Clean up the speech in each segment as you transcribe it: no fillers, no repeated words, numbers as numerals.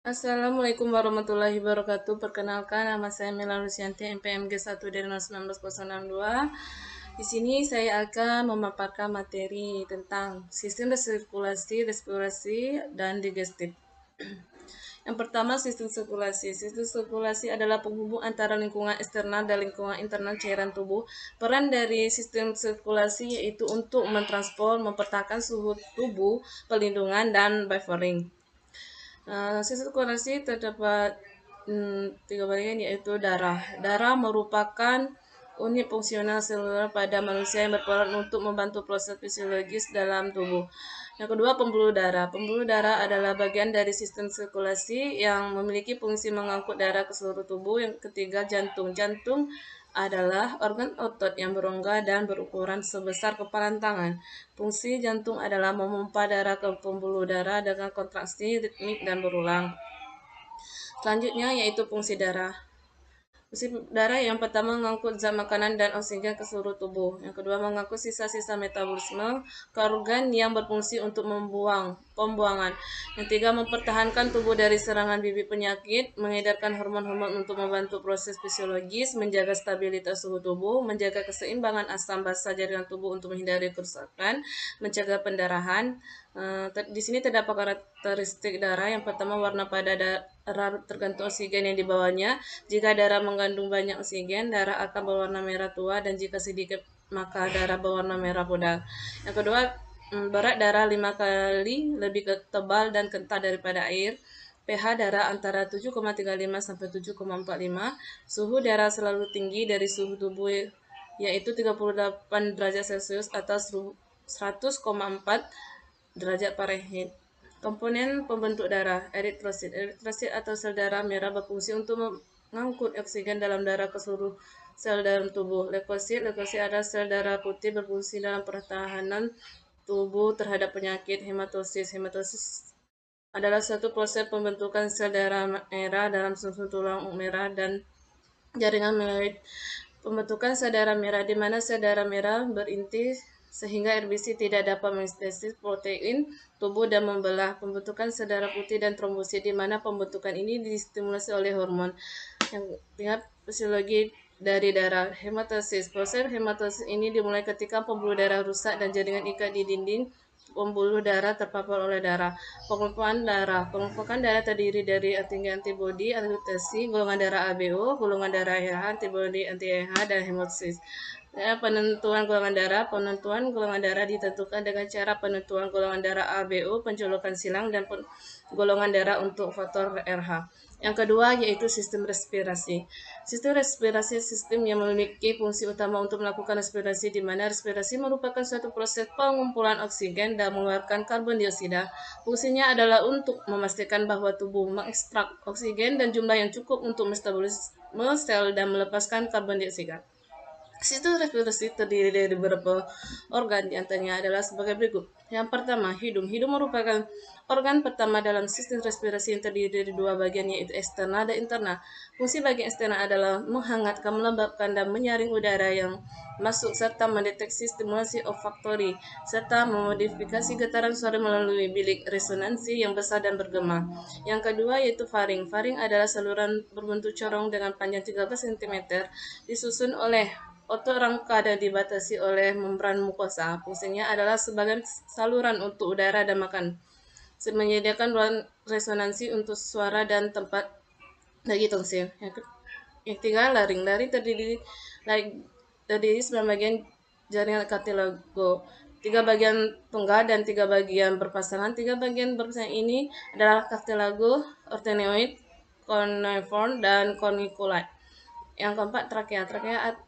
Assalamualaikum warahmatullahi wabarakatuh. Perkenalkan, nama saya Mela Lucianti, MPMG 1 dari 1902. Di sini saya akan memaparkan materi tentang sistem resirkulasi, respirasi, dan digestif. Yang pertama, sistem sirkulasi. Sistem sirkulasi adalah penghubung antara lingkungan eksternal dan lingkungan internal cairan tubuh. Peran dari sistem sirkulasi yaitu untuk mentransport, mempertahankan suhu tubuh, pelindungan, dan buffering. Sirkulasi terdapat tiga bagian yaitu darah. Darah merupakan unit fungsional seluler pada manusia yang berperan untuk membantu proses fisiologis dalam tubuh. Yang kedua, pembuluh darah. Pembuluh darah adalah bagian dari sistem sirkulasi yang memiliki fungsi mengangkut darah ke seluruh tubuh. Yang ketiga, jantung. Jantung adalah organ otot yang berongga dan berukuran sebesar kepalan tangan. Fungsi jantung adalah memompa darah ke pembuluh darah dengan kontraksi ritmik dan berulang. Selanjutnya yaitu fungsi darah. Fungsi darah yang pertama mengangkut zat makanan dan oksigen ke seluruh tubuh. Yang kedua mengangkut sisa-sisa metabolisme ke organ yang berfungsi untuk pembuangan. Yang ketiga mempertahankan tubuh dari serangan bibit penyakit, mengedarkan hormon-hormon untuk membantu proses fisiologis, menjaga stabilitas suhu tubuh, menjaga keseimbangan asam basa jaringan tubuh untuk menghindari kerusakan, mencegah pendarahan. Di sini terdapat karakteristik darah. Yang pertama warna pada darah tergantung oksigen yang dibawanya. Jika darah mengandung banyak oksigen, darah akan berwarna merah tua, dan jika sedikit maka darah berwarna merah pudar. Yang kedua, berat darah 5 kali lebih tebal dan kental daripada air. pH darah antara 7,35 sampai 7,45. Suhu darah selalu tinggi dari suhu tubuh yaitu 38 derajat Celcius atau 100,4 derajat Fahrenheit. Komponen pembentuk darah, eritrosit. Eritrosit atau sel darah merah berfungsi untuk mengangkut oksigen dalam darah ke seluruh sel dalam tubuh. Leukosit. Leukosit adalah sel darah putih berfungsi dalam pertahanan tubuh terhadap penyakit. Hematosis. Hematosis adalah suatu proses pembentukan sel darah merah dalam susun tulang merah dan jaringan mieloid. Pembentukan sel darah merah di mana sel darah merah berinti sehingga RBC tidak dapat mensintesis protein tubuh dan membelah. Pembentukan sel darah putih dan trombosit di mana pembentukan ini distimulasi oleh hormon. Yang ketiga, fisiologi dari darah. Hematosis. Proses hematosis ini dimulai ketika pembuluh darah rusak dan jaringan ikat di dinding pembuluh darah terpapar oleh darah. Pengelompokan darah. Pengelompokan darah terdiri dari antibodi, antigen, golongan darah ABO, golongan darah RH, antibodi anti-RH, dan hemosis. Penentuan golongan darah. Penentuan golongan darah ditentukan dengan cara penentuan golongan darah ABO, penjolokan silang, dan golongan darah untuk faktor RH. Yang kedua yaitu sistem respirasi. Sistem respirasi sistem yang memiliki fungsi utama untuk melakukan respirasi, di mana respirasi merupakan suatu proses pengumpulan oksigen dan mengeluarkan karbon dioksida. Fungsinya adalah untuk memastikan bahwa tubuh mengekstrak oksigen dan jumlah yang cukup untuk metabolisme sel dan melepaskan karbon dioksida. Sistem respirasi terdiri dari beberapa organ, diantaranya adalah sebagai berikut. Yang pertama, hidung. Hidung merupakan organ pertama dalam sistem respirasi yang terdiri dari dua bagian, yaitu eksternal dan internal. Fungsi bagian eksternal adalah menghangatkan, melembabkan, dan menyaring udara yang masuk serta mendeteksi stimulasi olfaktori serta memodifikasi getaran suara melalui bilik resonansi yang besar dan bergema. Yang kedua yaitu faring. Faring adalah saluran berbentuk corong dengan panjang 13 cm disusun oleh otot rangka dan dibatasi oleh membran mukosa. Fungsinya adalah sebagai saluran untuk udara dan makan. Menyediakan ruang resonansi untuk suara dan tempat bagi tonsil. Yang ketiga, laring. Laring terdiri 9 bagian jaringan kartilago. 3 bagian tunggal dan 3 bagian berpasangan. 3 bagian berpasangan ini adalah kartilago, ortenoid, cuneiform, dan corniculate. Yang keempat, trakea. Trakea atau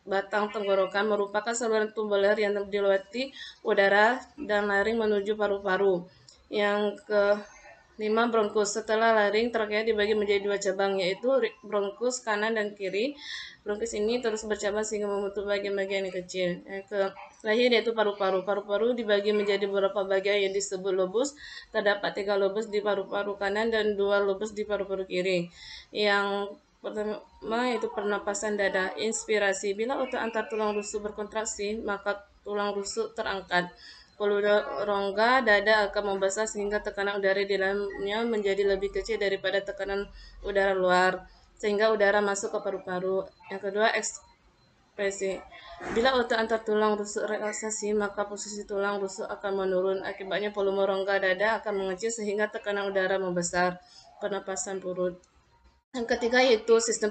batang tenggorokan merupakan saluran tubular yang dilewati udara dan laring menuju paru-paru. Yang kelima, bronkus. Setelah laring, trakea dibagi menjadi dua cabang, yaitu bronkus kanan dan kiri. Bronkus ini terus bercabang sehingga membentuk bagian-bagian yang kecil. Yang terakhir yaitu paru-paru. Paru-paru dibagi menjadi beberapa bagian yang disebut lobus. Terdapat 3 lobus di paru-paru kanan dan 2 lobus di paru-paru kiri. Yang pertama yaitu pernapasan dada. Inspirasi. Bila otot antar tulang rusuk berkontraksi, maka tulang rusuk terangkat. pembuluh rongga dada akan membesar sehingga tekanan udara di dalamnya menjadi lebih kecil daripada tekanan udara luar, sehingga udara masuk ke paru-paru. Yang kedua, ekspresi. Bila otot antar tulang rusuk relaksasi, maka posisi tulang rusuk akan menurun. Akibatnya volume rongga dada akan mengecil sehingga tekanan udara membesar. Pernapasan perut. Yang ketiga yaitu sistem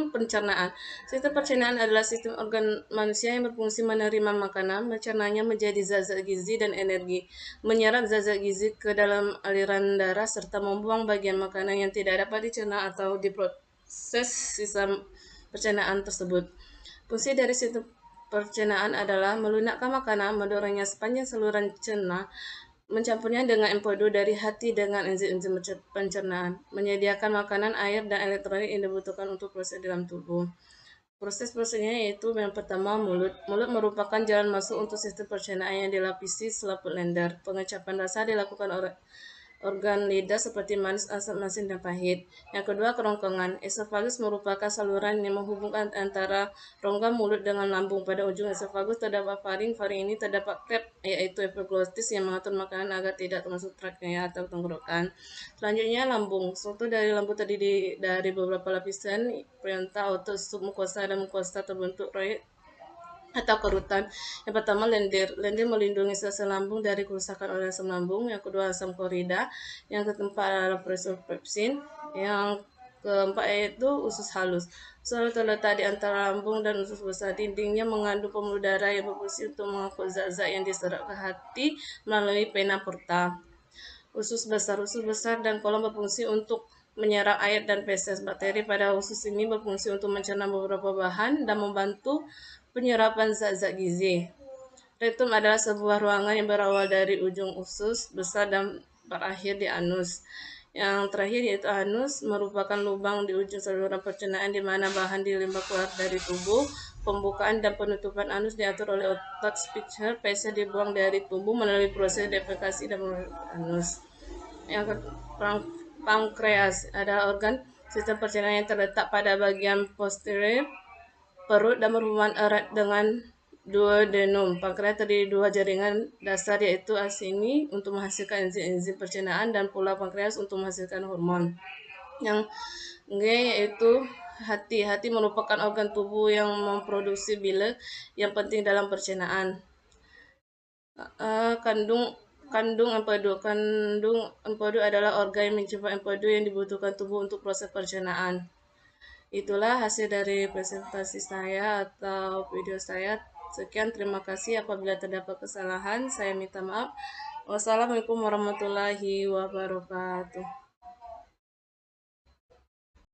pencernaan. Sistem pencernaan adalah sistem organ manusia yang berfungsi menerima makanan, mencernanya menjadi zat-zat gizi dan energi, menyerap zat-zat gizi ke dalam aliran darah, serta membuang bagian makanan yang tidak dapat dicerna atau diproses sistem pencernaan tersebut. Fungsi dari sistem pencernaan adalah melunakkan makanan, mendorongnya sepanjang saluran cerna, mencampurnya dengan empedu dari hati dengan enzim-enzim pencernaan, menyediakan makanan, air, dan elektrolit yang dibutuhkan untuk proses dalam tubuh. Proses-prosesnya yaitu yang pertama mulut. Mulut merupakan jalan masuk untuk sistem pencernaan yang dilapisi selaput lender. Pengecapan rasa dilakukan organ lidah seperti manis, asam, masin, dan pahit. Yang kedua, kerongkongan. Esofagus merupakan saluran yang menghubungkan antara rongga mulut dengan lambung. Pada ujung esofagus terdapat faring. Faring ini terdapat klep, yaitu epiglottis yang mengatur makanan agar tidak masuk trakea atau tenggorokan. Selanjutnya, lambung. Struktur dari lambung terdiri dari beberapa lapisan, periantar, otot, submukosa, dan mukosa terbentuk roid atau kerutan. Yang pertama, lendir. Lendir melindungi sel-sel lambung dari kerusakan oleh asam lambung. Yang kedua, asam klorida. Yang keempat adalah pepsin. Yang keempat yaitu usus halus. Usus halus terletak di antara lambung dan usus besar. Dindingnya mengandung pembuluh darah yang berfungsi untuk mengangkut zat-zat yang diserap ke hati melalui vena porta. Usus besar dan kolon berfungsi untuk menyerap air dan feses. Bakteri pada usus ini berfungsi untuk mencerna beberapa bahan dan membantu penyerapan zat-zat gizi. Rektum adalah sebuah ruangan yang berawal dari ujung usus besar dan berakhir di anus. Yang terakhir yaitu anus merupakan lubang di ujung saluran pencernaan di mana bahan dilimbah keluar dari tubuh. Pembukaan dan penutupan anus diatur oleh otot Sphincter. Feses dibuang dari tubuh melalui proses defekasi dan melalui anus. Yang pankreas adalah organ sistem pencernaan yang terletak pada bagian posterior perut dan berhubungan erat dengan duodenum. Pankreas terdiri dua jaringan dasar yaitu acini untuk menghasilkan enzim-enzim pencernaan dan pula pankreas untuk menghasilkan hormon. Yang G yaitu hati. Hati merupakan organ tubuh yang memproduksi bile yang penting dalam pencernaan. Kandung empedu adalah organ yang menyimpan empedu yang dibutuhkan tubuh untuk proses pencernaan. Itulah hasil dari presentasi saya atau video saya. Sekian, terima kasih. Apabila terdapat kesalahan, saya minta maaf. Wassalamualaikum warahmatullahi wabarakatuh.